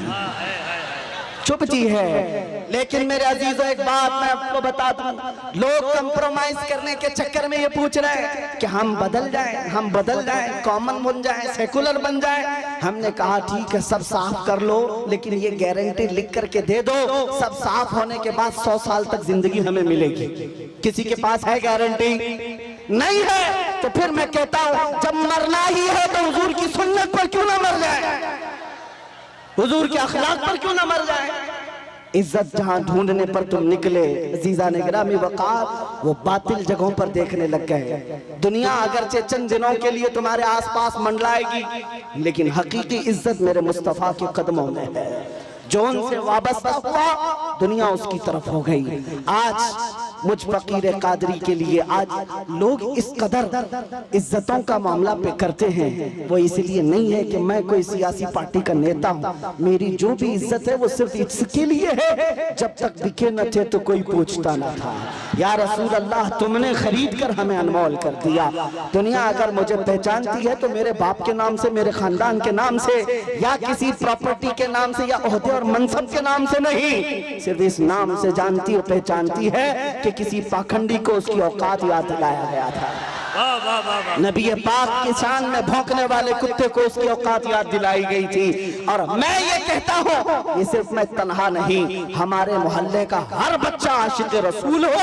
चुभती है। लेकिन मेरे अजीजों एक बात मैं आपको बता दूं, लोग कंप्रोमाइज करने के चक्कर में ये पूछ रहे हैं कि हम बदल जाएं, हम बदल जाएं, कॉमन बन जाएं, सेकुलर बन जाएं। हमने कहा ठीक है सब साफ कर लो, लेकिन ये गारंटी लिख करके दे दो, सब साफ होने के बाद 100 साल तक जिंदगी हमें मिलेगी। किसी के पास है गारंटी? नहीं है तो फिर मैं कहता हूं जब मरना ही है तो हुजूर की सुन्नत पर क्यों ना मर जाए, हुजूर के अखलाक पर क्यों ना मर जाए। इज्जत जहां ढूंढने पर तुम निकले अजीजा ने गिरामी वक़ार, वो बातिल जगहों पर देखने लग गए। दुनिया अगरचे चंद दिनों के लिए तुम्हारे आसपास मंडलाएगी, लेकिन हकीकी इज्जत मेरे मुस्तफ़ा के कदमों में है। जो उनसे वाबस्ता हुआ दुनिया उसकी तरफ हो गई। आज मुझ फकीर कादरी के लिए आज लोग इस कदर इज्जतों का मामला पे करते हैं, वो इसलिए नहीं है कि मैं कोई सियासी पार्टी का नेता हूँ। मेरी जो भी इज्जत है वो सिर्फ इसके लिए है, जब तक दिखे न थे तो कोई पूछता न था। या रसूल अल्लाह, तुमने खरीद कर हमें अनमोल कर दिया। दुनिया अगर मुझे पहचानती है तो मेरे बाप के नाम से, मेरे खानदान के नाम से, या किसी प्रॉपर्टी के नाम से, या ओहदे और मनसब के नाम से नहीं, सिर्फ इस नाम से जानती और पहचानती है कि किसी पाखंडी को उसकी औकात याद दिलाया गया था। नबी पाक की शान में भौंकने वाले कुत्ते को उसकी औकात याद दिलाई गई थी। और मैं ये कहता हूँ, ये सिर्फ मैं तन्हा नहीं, हमारे मोहल्ले का हर बच्चा आशिक रसूल हो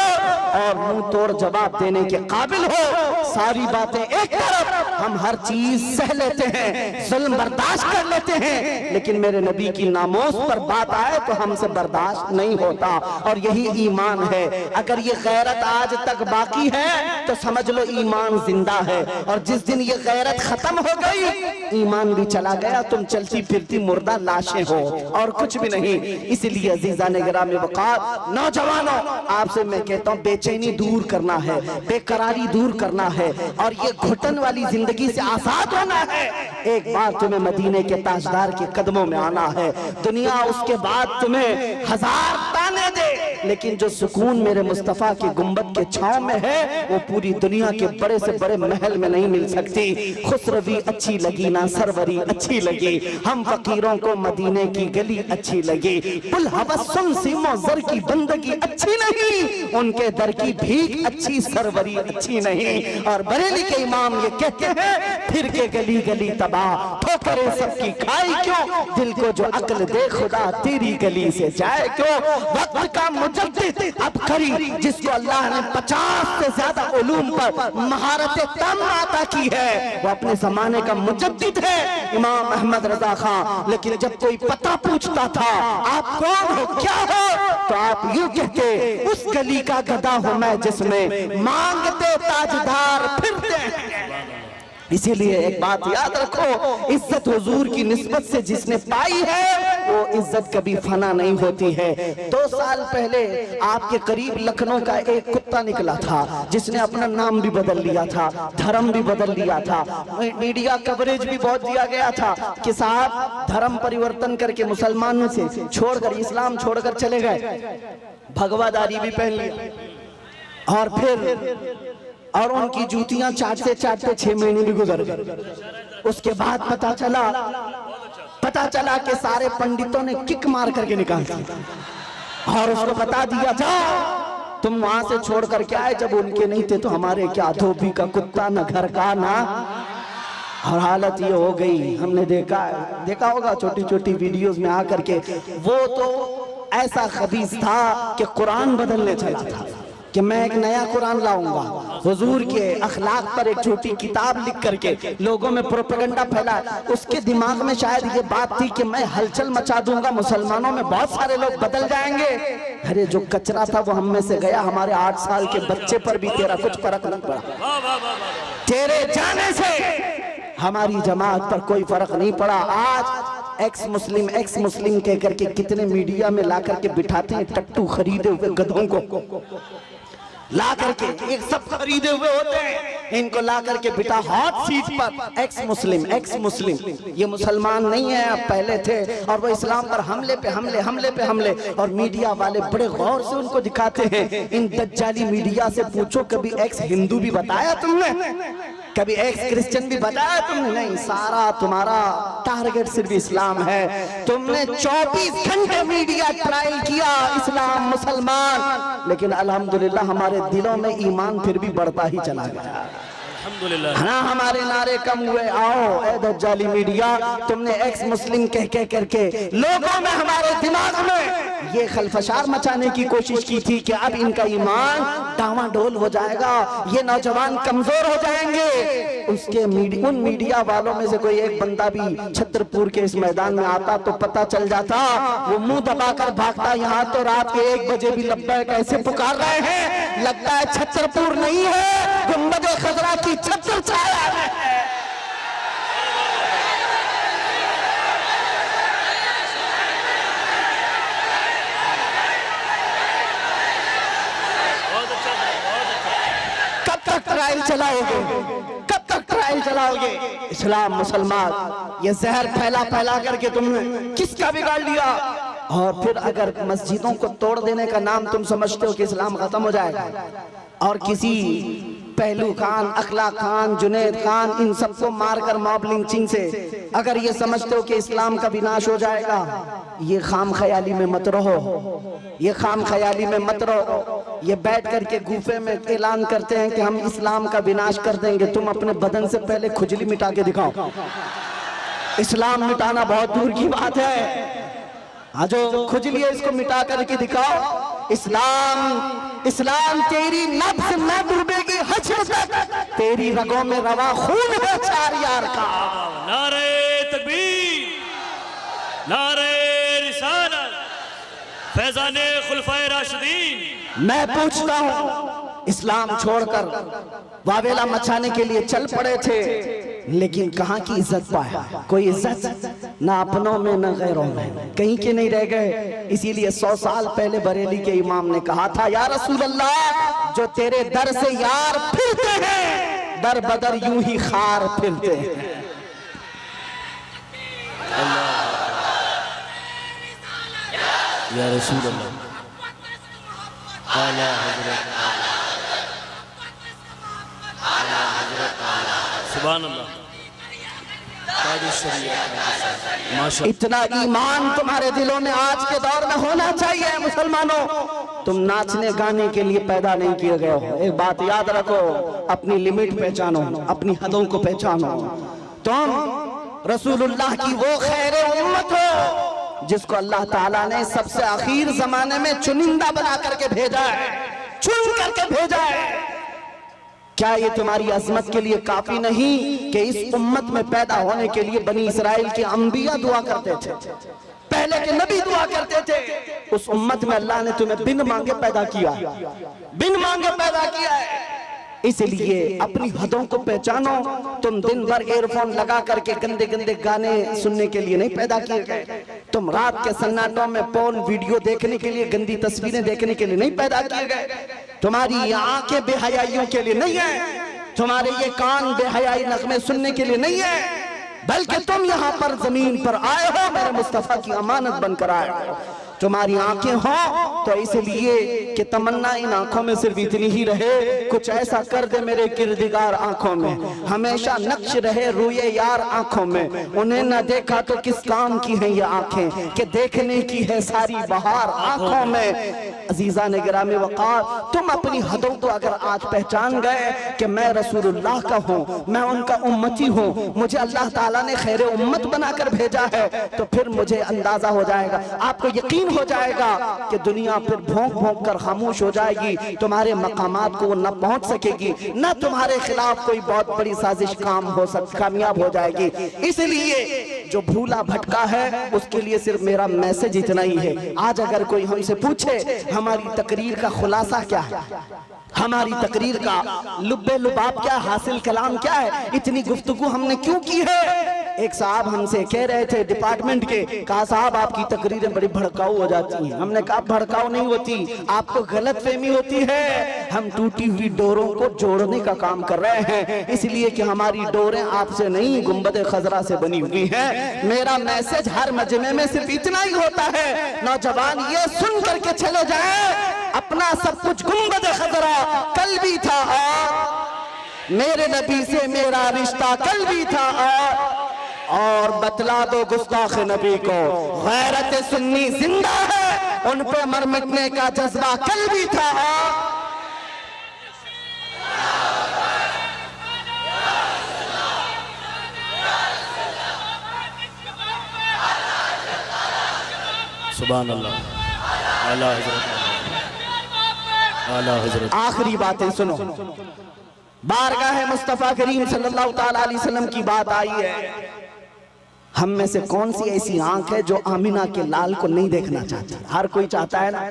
और मुंह तोड़ जवाब देने के काबिल हो। सारी बातें एक तरफ, हम हर चीज सह लेते हैं, जुल्म बर्दाश्त कर लेते हैं, लेकिन मेरे नबी की नामोस पर बात आए तो हमसे बर्दाश्त नहीं होता। और यही ईमान है। अगर ये गैरत आज तक बाकी है तो समझ लो ईमान जिंदा है, और जिस दिन ये गैरत खत्म हो गई ईमान भी चला गया, तुम चलती फिरती मुर्दा लाशें हो और कुछ भी नहीं। इसलिए अजीजा ने गिरामी वक़ार, नौजवानों, आपसे मैं कहता हूँ बेचैनी दूर करना है, बेकरारी दूर करना है, और ये घुटन वाली जिंदगी से आजाद होना है। एक बार तुम्हें मदीने के ताजदार के कदमों में आना है। दुनिया उसके बाद तुम्हें हजार ताने दे, लेकिन जो सुकून मेरे मुस्तफा के गुंबद के छांव में है वो पूरी दुनिया के बड़े से बड़े महल में नहीं मिल सकती। खुसरवी अच्छी लगी ना सरवरी अच्छी लगी, हम फकीरों को मदीने की गली अच्छी लगी। पुल हवस्सुम सीमो जर की बंदगी अच्छी नहीं, उनके दर की भीख अच्छी सरवरी अच्छी नहीं। और बरेली के इमाम ये कहते हैं, फिर के गली गली तबाह ठोकरें सबकी खाई क्यों, दिल को जो अक्ल दे खुदा तेरी गली से जाए क्यों। वक्त का मुजद्दिद अब करी जिसको अल्लाह ने 50 से ज्यादा उलूम पर महारत तम अता की है, वो अपने जमाने का मुजद्दिद है, इमाम अहमद रजा खान। लेकिन जब कोई पता पूछता था आप कौन हो, क्या हो, तो आप यूं कहते, उस गली का गधा हूं मैं जिसमें मांगते ताजदार फिरते। इसीलिए एक बात याद रखो, इज्जत हुजूर की निस्बत से जिसने पाई है वो इज्जत कभी फना नहीं होती है। 2 साल पहले आपके करीब लखनऊ का एक कुत्ता निकला था जिसने अपना नाम भी बदल लिया था, धर्म भी बदल लिया था, मीडिया कवरेज भी बहुत दिया गया था कि साहब धर्म परिवर्तन करके मुसलमानों से छोड़कर इस्लाम छोड़कर चले गए, भगवादारी भी पहन लिया, और फिर और उनकी जूतियां चाटते चाटते 6 महीने भी गुजर गए। उसके बाद पता चला कि सारे पंडितों ने किक मार करके निकाल दिया और उसको बता दिया, जाओ तुम वहां से छोड़ करके आए, जब उनके नहीं थे तो हमारे क्या, धोबी का कुत्ता न घर का ना। और हालत ये हो गई, हमने देखा होगा छोटी छोटी वीडियोस में आकर के, वो तो ऐसा खबीस था कि कुरान बदलने चला था कि मैं एक नया कुरान लाऊंगा, हुजूर के अखलाक पर एक छोटी किताब लिख करके लोगों में प्रोपेगेंडा फैला। उसके दिमाग में शायद ये बात थी कि मैं हलचल मचा दूंगा, मुसलमानों में बहुत सारे लोग बदल जाएंगे। अरे जो कचरा था वो हम में से गया, हमारे 8 साल के बच्चे पर भी तेरा कुछ फर्क नहीं पड़ा, तेरे जाने से हमारी जमात पर कोई फर्क नहीं पड़ा। आज एक्स मुस्लिम कह करके कितने मीडिया में ला करके बिठाते हैं, टट्टू खरीदे हुए गधों को ला करके, एक सब खरीदे हुए होते हैं, इनको ला करके बिठा हॉट सीट पर एक्स मुस्लिम। ये मुसलमान नहीं है, अब पहले थे, और वो इस्लाम पर हमले पे हमले। और मीडिया वाले बड़े गौर से उनको दिखाते हैं। इन दज्जाली मीडिया से पूछो, कभी एक्स हिंदू भी बताया तुमने, कभी एक्स क्रिश्चियन भी बताया तुमने? नहीं, सारा तुम्हारा टारगेट सिर्फ इस्लाम है। तुमने 24 घंटे मीडिया ट्रायल किया, इस्लाम मुसलमान, लेकिन अल्हम्दुलिल्लाह हमारे दिलों में ईमान फिर भी बढ़ता ही चला गया। अल्हम्दुलिल्लाह। हाँ, हमारे नारे कम हुए। आओ ए दज्जाली मीडिया, तुमने एक्स मुस्लिम कह कह करके लोगों में, हमारे दिमाग में ये खलफशार मचाने की कोशिश की थी कि अब इनका ईमान डावाडोल हो जाएगा, ये नौजवान कमजोर हो जाएंगे। उसके उन मीडिया वालों में से कोई एक बंदा भी छतरपुर के इस मैदान में आता तो पता चल जाता, वो मुंह दबाकर भागता। यहाँ तो रात के 1 बजे भी लब्बैक कैसे पुकार रहे हैं, लगता है छतरपुर नहीं है, गुंबद खजरा की छतर छाया है। कब तक ट्रायल चलाओगे, कब तक ट्रायल चलाओगे? इस्लाम मुसलमान ये जहर फैला फैला करके तुमने किसका बिगाड़ लिया? और फिर अगर मस्जिदों को तोड़ देने का नाम तुम समझते हो कि इस्लाम खत्म हो जाएगा, और किसी पहलू खान, अखला खान, जुनैद खान, इन सबको मारकर मॉब लिंचिंग से अगर ये समझते हो कि इस्लाम का विनाश हो जाएगा, ये खाम ख्याली में मत रहो, ये खाम ख्याली में मत रहो। ये बैठ करके गुफे में ऐलान करते हैं कि हम इस्लाम का विनाश कर देंगे। तुम अपने बदन से पहले खुजली मिटा के दिखाओ। इस्लाम मिटाना बहुत दूर की बात है। हाँ, जो खुजली है इसको मिटा करके दिखाओ। इस्लाम तेरी नफ्स न डूबेगी हश्र तक, तेरी रगों में रवा खून है 4 यार का। नारे तकबीर, नारे रिसालत, फैज़ाने खुलफाए राशिदीन। मैं पूछता हूँ, इस्लाम छोड़कर वावेला मचाने के लिए चल पड़े थे, लेकिन कहाँ की इज्जत पाया? कोई इज्जत ना अपनों में ना गैरों में, कहीं के नहीं रह गए। इसीलिए 100 साल पहले बरेली के इमाम ने कहा था, या रसूल अल्लाह, जो तेरे दर से यार फिरते हैं, दर बदर यूं ही खार फिरते हैं। या रसूल अल्लाह, आला हज़रत, सुभान अल्लाह। इतना ईमान तुम्हारे दिलों में आज के दौर में होना चाहिए। मुसलमानों, तुम नाचने गाने के लिए पैदा नहीं किए गए हो। एक बात याद रखो, अपनी लिमिट पहचानो, अपनी हदों को पहचानो। तुम रसूलुल्लाह की वो खैर उम्मत हो जिसको अल्लाह ताला ने सबसे आखिर जमाने में चुनिंदा बना करके भेजा है, चुन करके भेजा है। क्या ये तुम्हारी अजमत के लिए काफी नहीं कि इस उम्मत में पैदा होने के लिए बनी इसराइल के अंबिया दुआ करते थे, पहले के नबी दुआ करते थे? उस उम्मत में अल्लाह ने तुम्हें बिन मांगे पैदा किया, बिन मांगे पैदा किया है। इसलिए अपनी हदों को पहचानो। तुम दिन भर एयरफोन लगा करके गंदे गंदे गाने सुनने के लिए नहीं पैदा किए गए। तुम रात के सन्नाटों में पोर्न वीडियो देखने के लिए, गंदी तस्वीरें देखने के लिए नहीं पैदा किए गए। तुम्हारी ये आंखें बेहयाइयों के लिए नहीं है, तुम्हारे ये कान बेहयाई नगमे सुनने के लिए नहीं है, बल्कि तुम यहाँ पर जमीन पर आए हो, मेरे मुस्तफा की अमानत बनकर आए हो। तुम्हारी आंखें हो तो इसलिए कि तमन्ना इन आंखों में सिर्फ इतनी ही रहे, कुछ ऐसा कर दे मेरे किरदिगार आंखों में, हमेशा नक्श रहे रूए यार आंखों में। उन्हें न देखा तो किस काम की हैं ये आंखें, कि देखने की है सारी बहार आंखों में। अजीजा ने गिरामी वक़ार, तुम अपनी हदों को अगर आज पहचान गए कि मैं रसूलुल्लाह का हूँ, मैं उनका उम्मती हूँ, मुझे अल्लाह ताला ने खैर उम्मत बनाकर भेजा है, तो फिर मुझे अंदाजा हो जाएगा, आपको यकीन हो जाएगा कि दुनिया फिर भौंक भौंक कर खामोश हो जाएगी। तुम्हारे मकामात को वो न पहुंच सकेगी, न तुम्हारे खिलाफ कोई बहुत बड़ी साजिश कामयाब हो जाएगी। इसलिए जो भूला भटका है उसके लिए सिर्फ मेरा मैसेज इतना ही है। आज अगर कोई हमसे पूछे हमारी तकरीर का खुलासा क्या है, हमारी तकरीर का लुब्बे लुबाब क्या, हासिल कलाम क्या है, इतनी गुफ्तगू हमने क्यों की है? एक साहब हमसे कह रहे थे डिपार्टमेंट के, कहा साहब आपकी तकरीरें बड़ी भड़काऊ हो जाती हैं। हमने कहा भड़काऊ नहीं होती, आपको गलत फहमी होती है। हम टूटी हुई डोरों को जोड़ने का काम कर रहे हैं, इसलिए कि हमारी डोरें आपसे नहीं गुंबद खजरा से बनी हुई हैं। मेरा मैसेज हर मजमे में सिर्फ इतना ही होता है, नौजवान ये सुन करके चले जाए, अपना सब कुछ गुंबद खजरा कल भी था मेरे नबी से मेरा रिश्ता कल भी था, और बतला दो गुस्ताख नबी को गैरत सुन्नी जिंदा है, उन पे मर मिटने का जज्बा कल भी था। सुभान अल्लाह, आला हज़रत, आला हज़रत। आखिरी बातें सुनो, बारगाह मुस्तफ़ा करीम सल्लल्लाहु ताला अलैहि वसल्लम की बात आई है। हम में से कौन सी ऐसी आंख है जो आमिना के लाल को नहीं देखना चाहती? हर कोई चाहता है ना।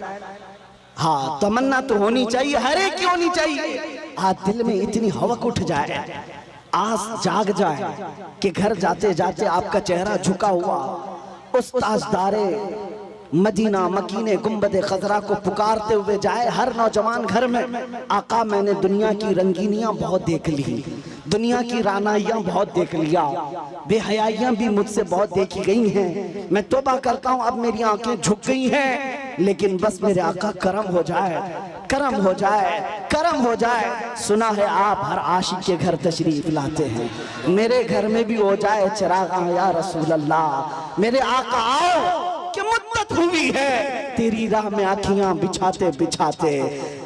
हाँ, तमन्ना तो होनी चाहिए, हर एक की होनी चाहिए। आज दिल में इतनी हवक उठ जाए, आस जाग जाए कि घर जाते जाते आपका चेहरा झुका हुआ उस ताजदारे मदीना मकीने गुंबद खजरा को पुकारते हुए जाए। हर नौजवान घर में, आका मैंने दुनिया की रंगीनियां बहुत देख ली, दुनिया की रानाइयां बहुत देख लिया, बेहयाइयां भी मुझसे बहुत देखी गई हैं। मैं तौबा करता हूं, अब मेरी आंखें झुक गई हैं, लेकिन बस मेरे आका करम हो जाए, करम हो जाए, करम हो जाए। सुना है आप हर आशिक के घर तशरीफ लाते हैं, मेरे घर में भी हो जाए चिरागा या रसूल अल्लाह। मेरे आका आओ कि मुद्दत हुई है तेरी राह में आँखियां बिछाते बिछाते।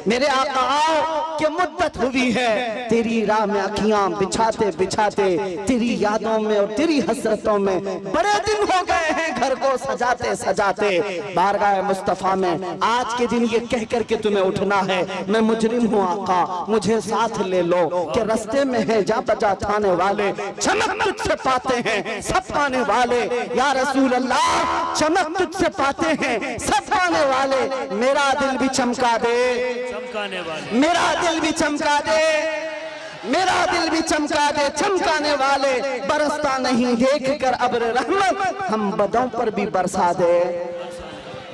मेरे आका आओ कि मुद्दत हुई है तेरी राह में आँखियां बिछाते बिछाते। तेरी यादों में और तेरी हसरतों में बड़े दिन हो गए हैं घर को सजाते सजाते। बारगाह मुस्तफा में आज के दिन ये कह कर के तुम्हें उठना है, मैं मुजरिम हूँ आका, मुझे साथ ले लो कि रास्ते में है जा बजा थाने वाले, चमक तुझसे पाते हैं सब पाने वाले। या रसूल अल्लाह, चमक तुझसे पाते हैं सब पाने वाले। मेरा दिल भी चमका दे, चमकाने वाले, मेरा दिल भी चमका दे, मेरा दिल भी चमका दे। चमकाने वाले बरसता नहीं देख कर अब्र रहमत, हम बदों पर भी बरसा दे।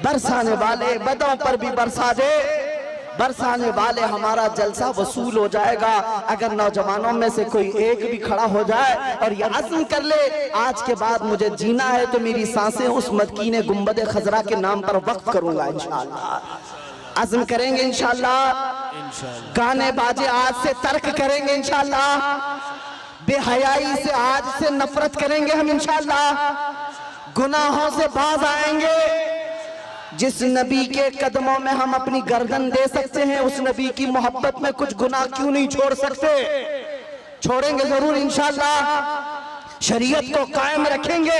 बरसाने वाले बदों पर भी बरसा दे, बरसाने वाले हमारा जलसा वसूल हो जाएगा। अगर नौजवानों में से कोई एक भी खड़ा हो जाए और ये अज़्म कर ले आज के बाद मुझे जीना है तो मेरी सांसें उस मदकीने गुंबद खजरा के नाम पर वक्फ करूंगा इंशाअल्लाह। अज़्म करेंगे इंशाअल्लाह, गाने बाजे आज से तर्क करेंगे इंशाअल्लाह, बेहयाई से आज से नफरत करेंगे हम इंशाअल्लाह, गुनाहों से बाज आएंगे। जिस नबी के कदमों में हम अपनी गर्दन दे सकते हैं उस नबी की मोहब्बत में कुछ गुनाह क्यों नहीं छोड़ सकते? छोड़ेंगे जरूर इंशाअल्लाह, शरीयत को कायम रखेंगे।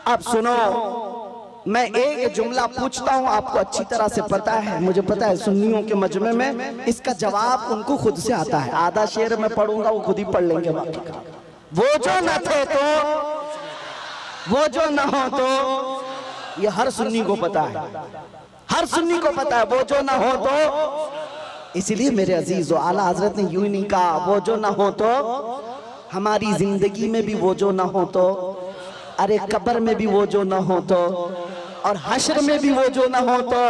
अब सुनो, मैं एक जुमला पूछता हूं, आपको अच्छी तरह से पता है, मुझे पता है सुन्नियों के मजमे में इसका जवाब उनको खुद से आता है। आधा शेर मैं पढ़ूंगा, वो खुद ही पढ़ लेंगे। वो जो न थे तो, वो जो न हो तो, ये हर सुन्नी को पता है, हर सुन्नी को पता है, वो जो ना हो तो। इसलिए मेरे अजीज आला हजरत ने यूं नहीं कहा वो जो ना हो तो, हमारी जिंदगी में भी वो जो ना हो तो, अरे कब्र में भी वो जो ना हो तो, और हश्र में भी वो जो ना हो तो,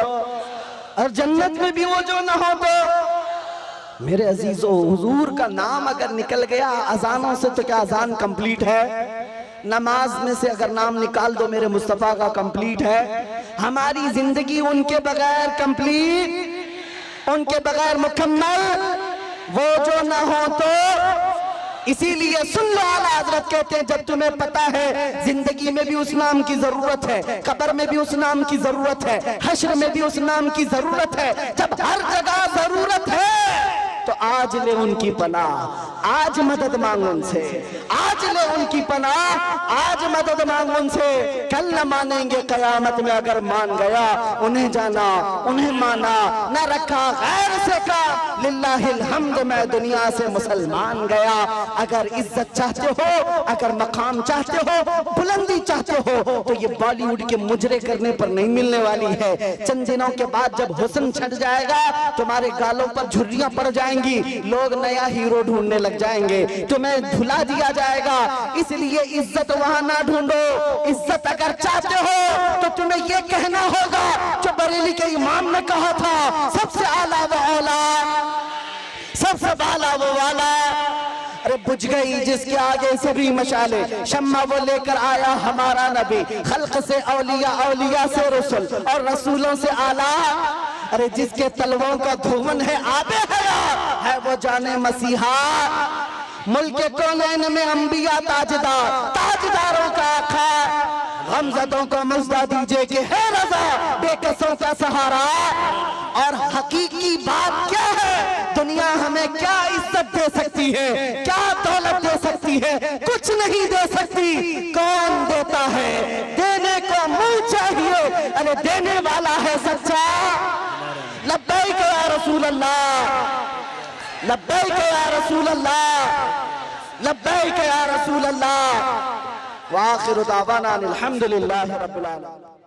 और जन्नत में भी वो जो ना हो तो। मेरे अजीजो, हुजूर का नाम अगर निकल गया अजानों से तो क्या अजान कंप्लीट है? नमाज में से अगर नाम निकाल दो मेरे मुस्तफा का कंप्लीट है। हमारी जिंदगी उनके बगैर कंप्लीट, उनके बगैर मुकम्मल वो जो ना हो तो। इसीलिए सुन लो, आला हजरत कहते हैं जब तुम्हें पता है जिंदगी में भी उस नाम की जरूरत है, कब्र में भी उस नाम की जरूरत है, हश्र में भी उस नाम की जरूरत है, जब हर जगह जरूरत है तो आज ले उनकी पनाह, आज मदद मांग उनसे, आज ले उनकी पनाह, आज मदद मांग उनसे। कल न मानेंगे कयामत में अगर मान गया, उन्हें जाना उन्हें माना, न रखा गैर से का, लिल्लाहिल हम्द मैं दुनिया से मुसलमान गया। अगर इज्जत चाहते हो, अगर मकाम चाहते हो, बुलंदी चाहते हो तो ये बॉलीवुड के मुजरे करने पर नहीं मिलने वाली है। चंद दिनों के बाद जब हुस्न छट जाएगा, तुम्हारे गालों पर झुर्रियां पड़ जाएंगी, लोग नया हीरो ढूंढने लग जाएंगे, तुम्हें भुला दिया जाएगा। इसलिए इज्जत वहां ना ढूंढो, इज्जत अगर चाहते हो तो तुम्हें ये कहना होगा जो बरेली के इमाम ने कहा था, सबसे आला वो औला, सबसे बाला वो वाला। अरे बुझ गई जिसके आगे सभी मशाले, शम्मा वो लेकर आया हमारा नबी, खल्क से औलिया, औलिया से रसूल और रसूलों से आला। अरे जिसके तलवों का धुवन है आबे हया, है वो जाने मसीहा। मुल्क कौनैन में अंबिया ताजदार, ताजदारों का आका, गमज़दों को मुज़्दा दीजिए कि है रज़ा, बेकसों का सहारा। और हकीकी बात क्या है, दुनिया हमें क्या इज्जत दे सकती है, क्या दौलत दे सकती है? कुछ नहीं दे सकती। कौन देता है? देने को मुंह चाहिए। अरे अरे देने वाला है सच्चा, लब्बैक या रसूल अल्लाह, लब्बैक या रसूल अल्लाह, लब्बैक या रसूल अल्लाह। व आखिरु दावाना अनिल हम्दुलिल्लाहि रब्बिल आलमीन।